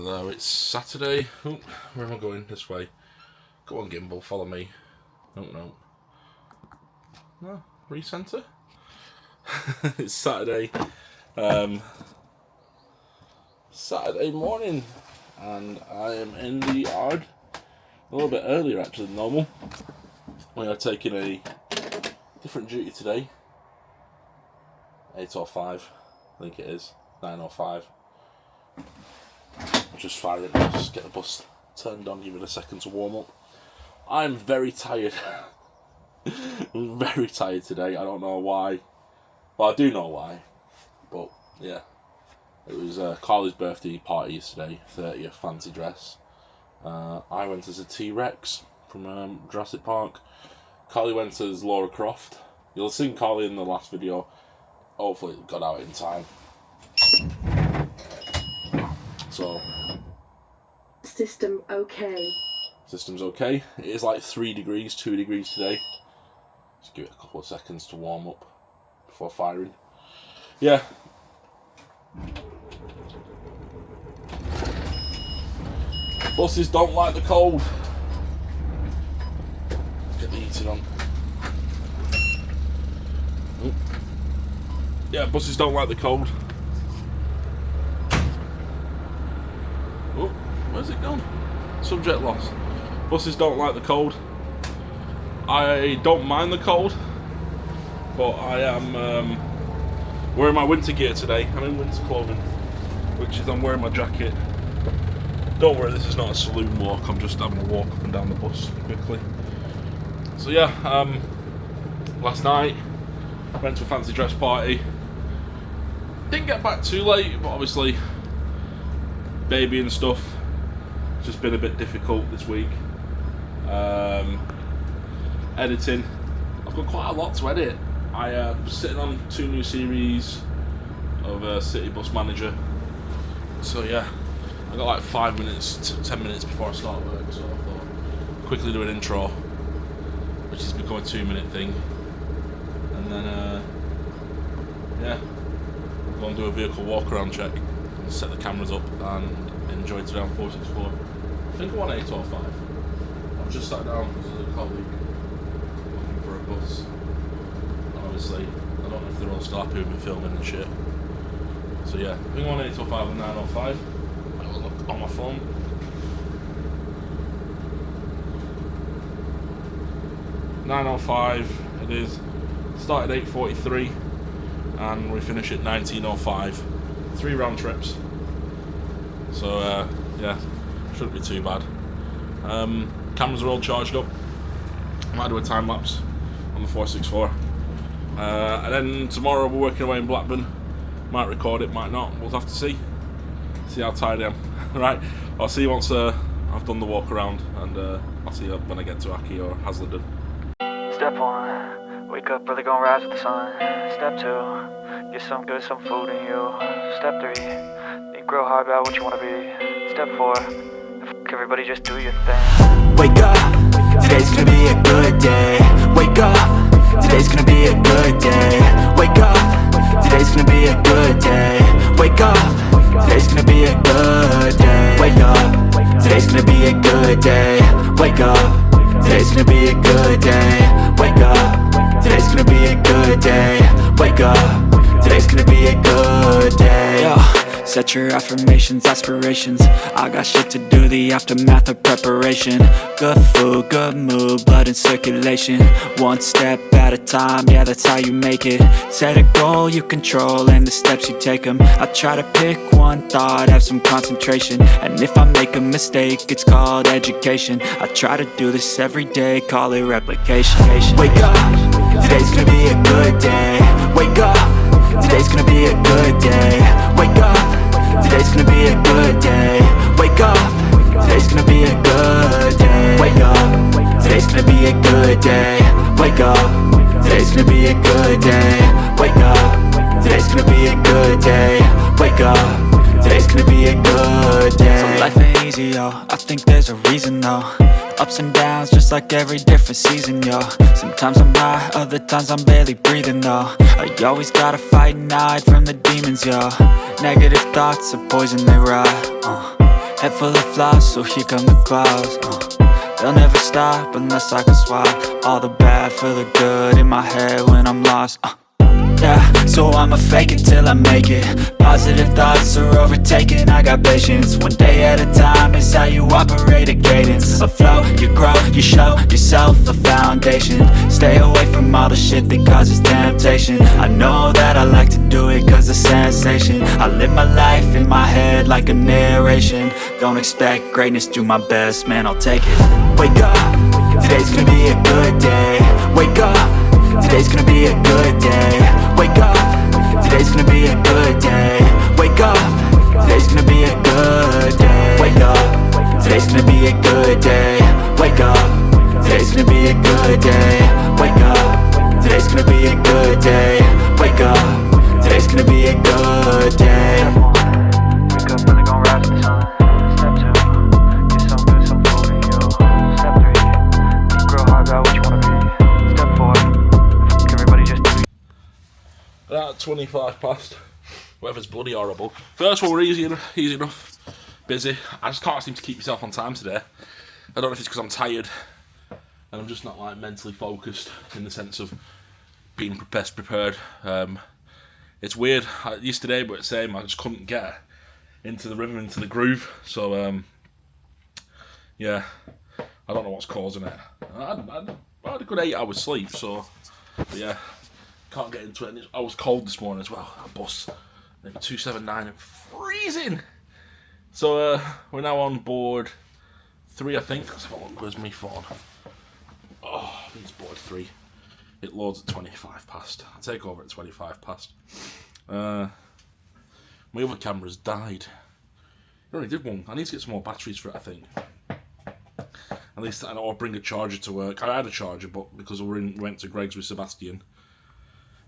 Hello, it's Saturday. Oh, where am I going? This way. Go on, gimbal, follow me. Oh, no. No, recenter. It's Saturday. Saturday morning, and I am in the yard. A little bit earlier actually than normal. We are taking a different duty today. 8:05, I think it is. 9:05. Just fire it, just get the bus turned on, give it a second to warm up. I'm very tired. I'm very tired today. I don't know why. Well, I do know why. But yeah, it was Carly's birthday party yesterday, 30th fancy dress. I went as a T-Rex from Jurassic Park. Carly went as Laura Croft. You'll have seen Carly in the last video. Hopefully it got out in time. So, system okay. System's okay. It is like 3 degrees, 2 degrees today. Just give it a couple of seconds to warm up before firing. Yeah. Buses don't like the cold. Get the heating on. Oh. Yeah, buses don't like the cold. Oh, where's it gone? Subject lost. Buses don't like the cold. I don't mind the cold, but I am wearing my winter gear today. I'm in winter clothing, which is I'm wearing my jacket. Don't worry, this is not a saloon walk. I'm just having a walk up and down the bus quickly. So yeah, last night went to a fancy dress party. Didn't get back too late, but obviously baby and stuff. It's just been a bit difficult this week. Editing. I've got quite a lot to edit. I'm sitting on 2 new series of City Bus Manager. So yeah, I got like 5 minutes to 10 minutes before I start work. So I thought quickly do an intro, which has become a 2-minute thing, and then yeah, go and do a vehicle walk around check. Set the cameras up and enjoy today on 464. I think I'm on 8:05. I've just sat down because there's a colleague looking for a bus. And obviously, I don't know if they're all still happy with me filming and shit. So yeah, I think I'm on 8:05 and 9:05. I have a look on my phone. (9:05) it is. Started 8:43 and we finish at 19:05. 3 round trips, so yeah, shouldn't be too bad. Cameras are all charged up. I might do a time lapse on the 464, and then tomorrow we're working away in Blackburn. Might record it, might not. We'll have to see how tired I am. Right, I'll see you once I've done the walk around, and I'll see you when I get to Aki or Haslingden. Step 1, wake up early, gonna rise with the sun. Step 2, get some good, some food in you. Step 3, think real hard about what you wanna be. Step 4, fuck everybody, just do your thing. Wake up, today's gonna be a good day. Wake up, today's gonna be a good day. Wake up, today's gonna be a good day. Wake up, today's gonna be a good day. Wake up, today's gonna be a good day. Wake up, today's gonna be a good day. Wake up, today's gonna be a good day. Wake up, today's gonna be a good day. Yo, set your affirmations, aspirations. I got shit to do, the aftermath of preparation. Good food, good mood, blood in circulation. One step at a time, yeah, that's how you make it. Set a goal you control and the steps you take them. I try to pick one thought, have some concentration. And if I make a mistake, it's called education. I try to do this every day, call it replication. Wake up, today's gonna be a good day. Wake up, today's gonna be a good day. Wake up, today's gonna be a good day. Wake up, today's gonna be a good day. Wake up, today's gonna be a good day. Wake up, today's gonna be a good day. Wake up, today's gonna be a good day. Wake up, today's gonna be a good day. So life ain't easy, yo, I think there's a reason though. Ups and downs, just like every different season, yo. Sometimes I'm high, other times I'm barely breathing, though. I always gotta fight and hide from the demons, yo. Negative thoughts are poison, they rot. Head full of flies, so here come the clouds. They'll never stop unless I can swap all the bad for the good in my head when I'm lost. Yeah, so I'ma fake it till I make it. Positive thoughts are overtaken, I got patience. One day at a time is how you operate a cadence. A flow, you grow, you show yourself a foundation. Stay away from all the shit that causes temptation. I know that I like to do it cause it's sensation. I live my life in my head like a narration. Don't expect greatness, do my best, man, I'll take it. Wake up, today's gonna be a good day. Wake up, today's gonna be a good day. Wake up, today's gonna be a good day. Wake up, today's gonna be a good day. Wake up, today's gonna be a good day. Wake up, today's gonna be a good day. Wake up, today's gonna be a good day. Wake up, today's gonna be a good day. Wake up, really gon' rise with the sun. Step 2, get some good, some food in you. Step 3, think real hard about what you wanna be. Step 4, everybody just do. At 25 past. Weather's bloody horrible. First one were easy enough. Busy. I just can't seem to keep myself on time today. I don't know if it's because I'm tired and I'm just not like mentally focused in the sense of being best prepared. It's weird. Yesterday, but it's the same. I just couldn't get into the rhythm, into the groove. So yeah, I don't know what's causing it. I had a good 8 hours sleep, so but yeah, can't get into it. And I was cold this morning as well. That bus, 279 and freezing. So we're now on board 3, I think. Let's have a look. Where's my phone? Oh, I think it's board 3. It loads at 25 past. I take over at 25 past. My other camera's died. I only did one. I need to get some more batteries for it, I think. At least, or bring a charger to work. I had a charger, but because we went to Greg's with Sebastian,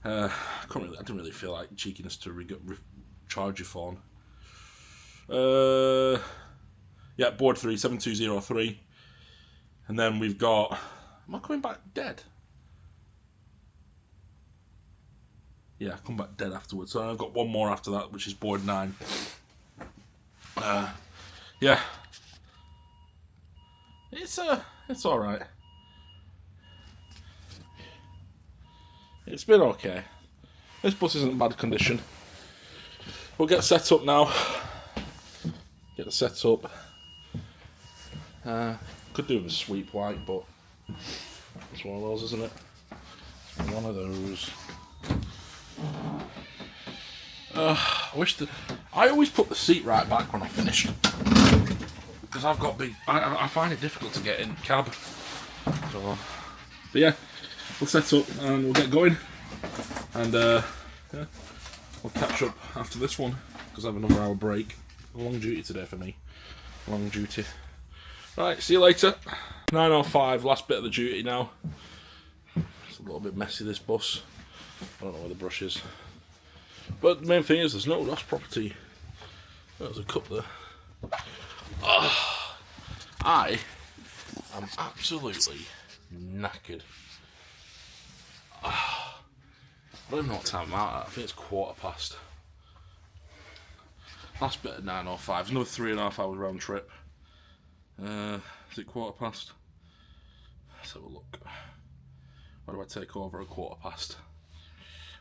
I didn't really feel like cheekiness to recharge your phone. Yeah, board 3, 7203. And then we've got... Am I coming back dead? Yeah, I come back dead afterwards. So I've got one more after that, which is board 9. Yeah. It's alright. It's been okay. This bus isn't in bad condition. We'll get set up now. Get it set up. Could do with a sweep white, but it's one of those, isn't it? It's one of those. I always put the seat right back when I finished because I've got big. I find it difficult to get in cab. So, but yeah, we'll set up and we'll get going, and yeah, we'll catch up after this one because I have another hour break. Long duty today for me. Long duty. Right, see you later. 9:05, last bit of the duty now. It's a little bit messy, this bus. I don't know where the brush is. But the main thing is there's no lost property. There's a cup there. I am absolutely knackered. I don't even know what time I'm out at. I think it's 1:15. Last bit at 9:05. It's another 3.5 hours round trip. Is it 1:15? Let's have a look. Why do I take over at 1:15?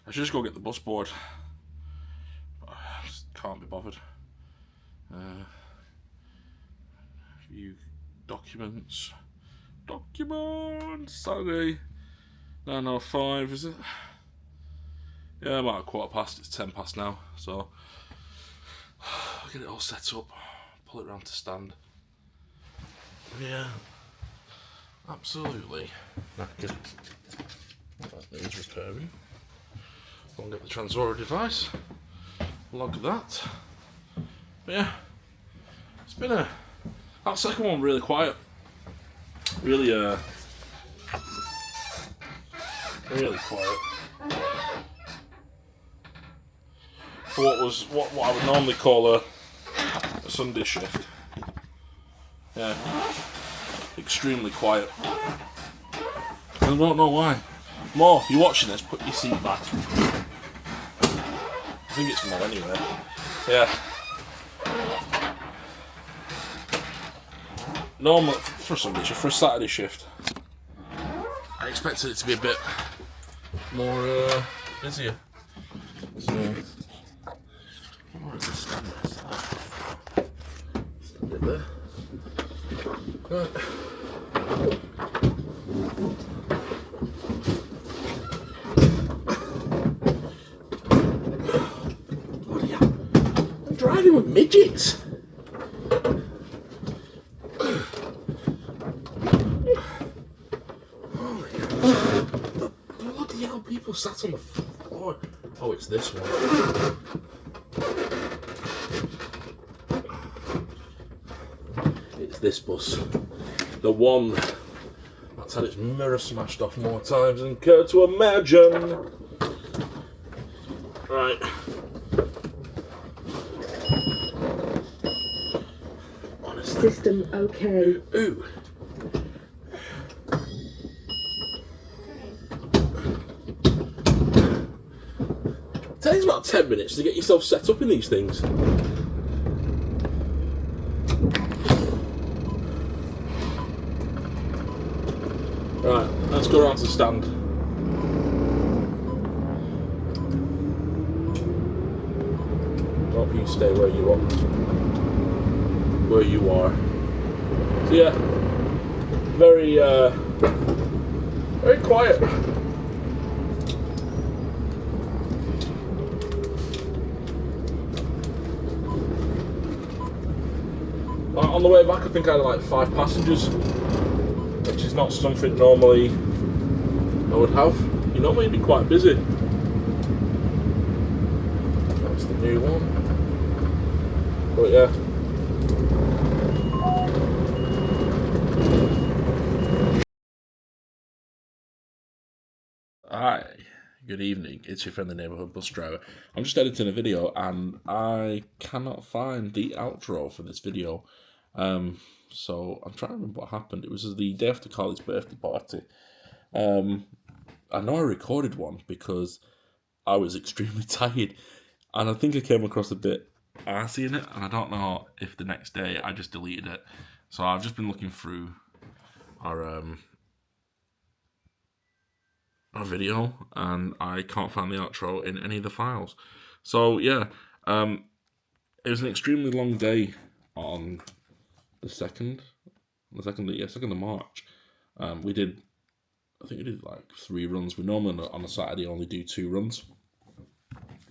I should just go get the bus board. I just can't be bothered. View documents. Saturday. 9:05, is it? Yeah, I'm at 1:15. It's 10 past now. So I'll get it all set up. Pull it round to stand. Yeah. Absolutely knackered. That needs repairing. Go and get the Transora device. Log that. But yeah, it's been that second one really quiet. Really quiet. For what I would normally call a Sunday shift. Yeah. Extremely quiet. I don't know why. More, if you're watching this, put your seat back. I think it's more anyway. Yeah. normal for Sunday shift, for a Saturday shift, I expected it to be a bit more busier. So, where is the stand? Stand it there. Right. Bloody hell. I'm driving with midgets. Bloody hell, people sat on the floor. Oh, it's this one. It's this bus. The one that's had its mirror smashed off more times than care to imagine. Right. Honestly. System okay. Ooh. It takes about 10 minutes to get yourself set up in these things. Right, let's go around to the stand. Hope you stay where you are. So yeah, very quiet. On the way back, I think I had like 5 passengers, which is not something normally I would have. You normally be quite busy. That's the new one. But yeah. Hi, good evening. It's your friendly neighbourhood bus driver. I'm just editing a video and I cannot find the outro for this video. So I'm trying to remember what happened. It was the day after Carly's birthday party. I know I recorded one because I was extremely tired, and I think I came across a bit arsey in it, and I don't know if the next day I just deleted it. So I've just been looking through our video, and I can't find the outro in any of the files. So yeah, it was an extremely long day on the 2nd of March. We did like 3 runs. We normally on a Saturday only do 2 runs.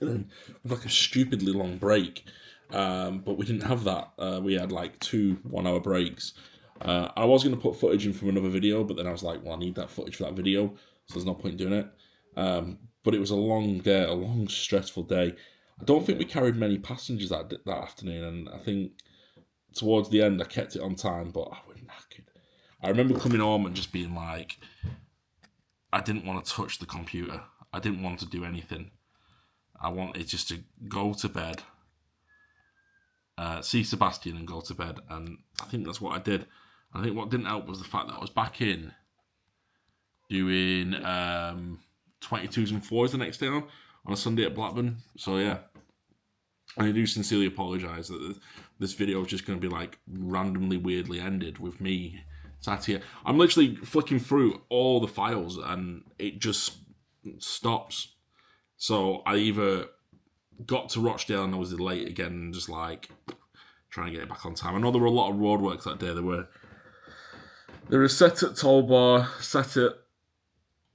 And then with like a stupidly long break, but we didn't have that. We had like 2 1-hour breaks. I was going to put footage in from another video, but then I was like, well, I need that footage for that video, so there's no point doing it. But it was a long day, a long stressful day. I don't think we carried many passengers that afternoon, and I think towards the end I kept it on time, but I was knackered. I remember coming home and just being like, I didn't want to touch the computer. I didn't want to do anything. I wanted just to go to bed, see Sebastian and go to bed, and I think that's what I did. I think what didn't help was the fact that I was back in doing 22s and 4s the next day on a Sunday at Blackburn. So yeah, I do sincerely apologise that this video is just going to be like randomly weirdly ended with me sat here. I'm literally flicking through all the files and it just stops. So I either got to Rochdale and I was late again and just like trying to get it back on time. I know there were a lot of roadworks that day. There was set at Tollbar, set at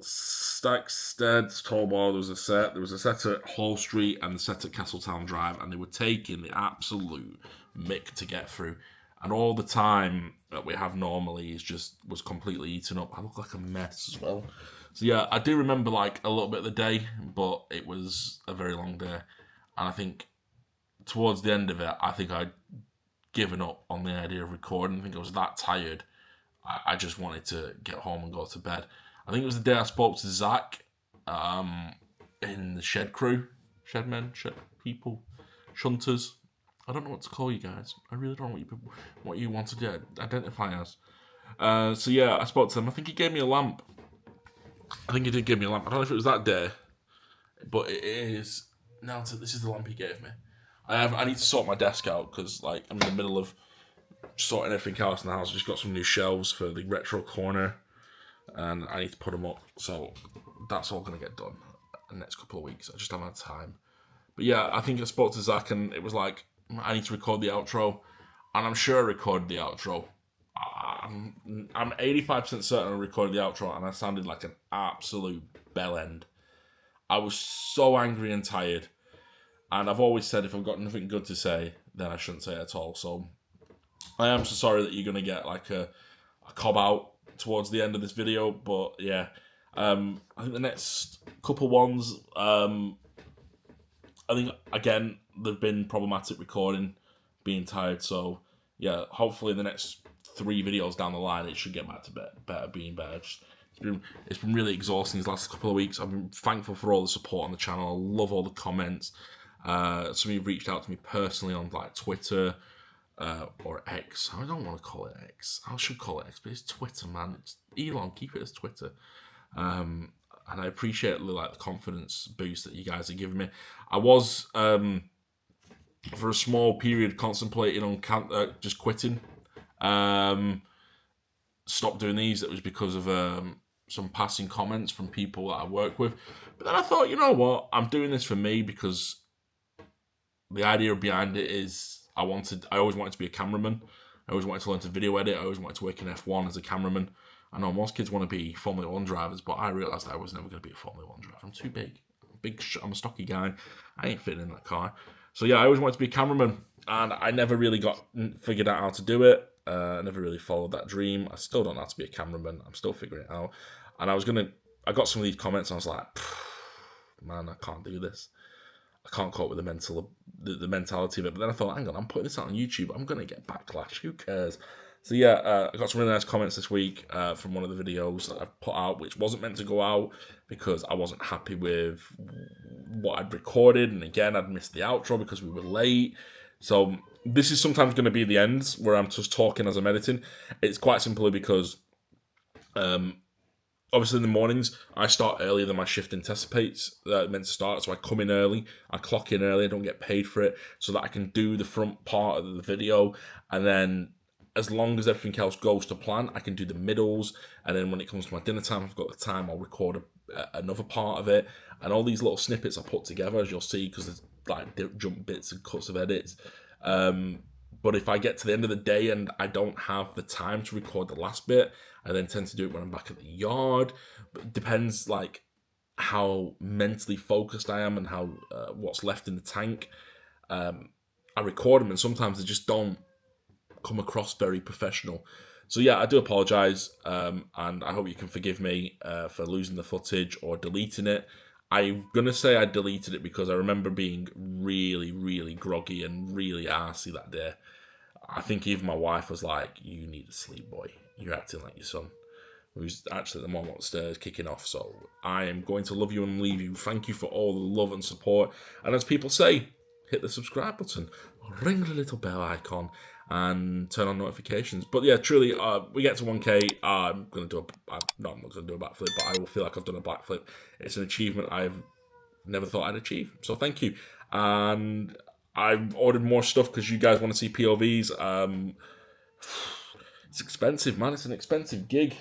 Stagsted, Tollbar, there was a set at Hall Street and the set at Castletown Drive, and they were taking the absolute mick to get through. And all the time that we have normally was completely eaten up. I look like a mess as well. So yeah, I do remember like a little bit of the day, but it was a very long day. And I think towards the end of it, I think I'd given up on the idea of recording. I think I was that tired. I just wanted to get home and go to bed. I think it was the day I spoke to Zach in the shed crew. Shedmen, shed people, shunters. I don't know what to call you guys. I really don't know what you want to identify as. So yeah, I spoke to him. I think he gave me a lamp. I think he did give me a lamp. I don't know if it was that day, but it is now. This is the lamp he gave me. I need to sort my desk out because like I'm in the middle of sorting everything else in the house. I just got some new shelves for the retro corner, and I need to put them up. So that's all going to get done in the next couple of weeks. I just haven't had time. But yeah, I think I spoke to Zach, and it was like, I need to record the outro, and I'm sure I recorded the outro. I'm 85% certain I recorded the outro, and I sounded like an absolute bell end. I was so angry and tired, and I've always said if I've got nothing good to say, then I shouldn't say it at all. So I am so sorry that you're going to get like a cob out towards the end of this video, but yeah, I think the next couple ones, I think again they've been problematic recording, being tired. So yeah, hopefully in the next 3 videos down the line, it should get back to being better. It's been really exhausting these last couple of weeks. I've been thankful for all the support on the channel. I love all the comments. Some of you reached out to me personally on like Twitter or X. I don't want to call it X. I should call it X, but it's Twitter, man. It's Elon. Keep it as Twitter. And I appreciate the confidence boost that you guys are giving me. I was for a small period contemplating on just quitting. Stopped doing these. It was because of some passing comments from people that I work with. But then I thought, you know what? I'm doing this for me because the idea behind it is I always wanted to be a cameraman. I always wanted to learn to video edit. I always wanted to work in F1 as a cameraman. I know most kids want to be Formula 1 drivers, but I realised I was never going to be a Formula 1 driver. I'm too big. I'm a stocky guy. I ain't fitting in that car. So yeah, I always wanted to be a cameraman, and I never really figured out how to do it. I never really followed that dream. I still don't know how to be a cameraman. I'm still figuring it out. And I got some of these comments, and I was like, man, I can't do this. I can't cope with the mentality of it. But then I thought, hang on, I'm putting this out on YouTube. I'm going to get backlash. Who cares? So yeah, I got some really nice comments this week from one of the videos that I've put out, which wasn't meant to go out because I wasn't happy with what I'd recorded. And again, I'd missed the outro because we were late. So this is sometimes going to be the end where I'm just talking as I'm editing. It's quite simply because obviously in the mornings I start earlier than my shift anticipates meant to start, so I come in early, I clock in early, I don't get paid for it, so that I can do the front part of the video, and then as long as everything else goes to plan, I can do the middles, and then when it comes to my dinner time, I've got the time, I'll record another part of it, and all these little snippets I put together, as you'll see, because there's like jump bits and cuts of edits. But if I get to the end of the day and I don't have the time to record the last bit, I then tend to do it when I'm back at the yard. But it depends like how mentally focused I am and how what's left in the tank. I record them, and sometimes they just don't come across very professional. So yeah, I do apologise, and I hope you can forgive me for losing the footage or deleting it. I'm going to say I deleted it because I remember being really, really groggy and really arsey that day. I think even my wife was like, you need to sleep, boy. You're acting like your son. Who's actually at the moment upstairs kicking off. So I am going to love you and leave you. Thank you for all the love and support. And as people say, hit the subscribe button, ring the little bell icon, and turn on notifications. But yeah, truly, we get to 1K. I'm going to do I'm not going to do a backflip, but I will feel like I've done a backflip. It's an achievement I've never thought I'd achieve. So thank you. And I've ordered more stuff because you guys want to see POVs. It's expensive, man. It's an expensive gig.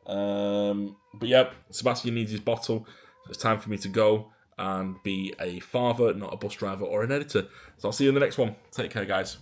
But yeah, Sebastian needs his bottle. So it's time for me to go and be a father, not a bus driver or an editor. So I'll see you in the next one. Take care, guys.